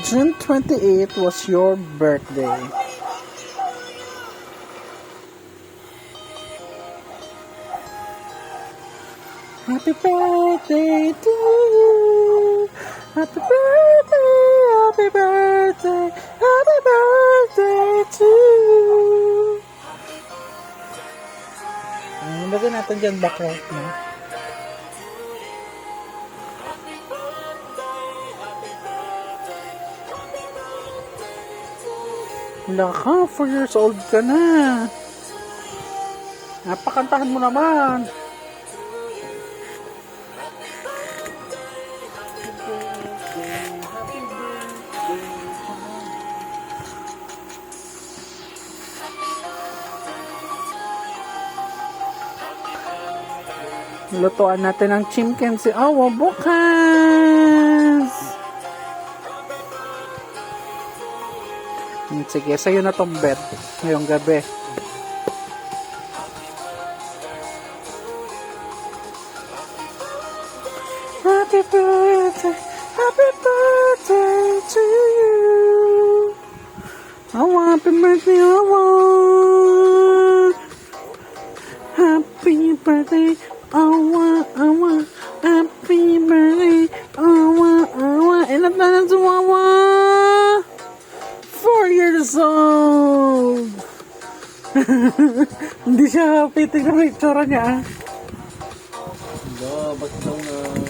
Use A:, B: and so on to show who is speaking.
A: June 28 was your birthday. Happy birthday to you. Happy birthday, happy birthday, happy birthday to you. Lagyan natin dyan background, no? Wala ka, 4 years old ka na. Napakantahan mo naman. Lutuan natin ang chicken si Awa bukas. Sige, sa'yo na tong bed ngayong gabi. Happy birthday to you. Awa, happy birthday, Awa. Happy birthday, Awa, Awa. Happy birthday, Awa, Awa. Ilan na si Awa? 4 years old. Hindi siya happy. Tingnan mo yung itsura niya.
B: Ba't daw na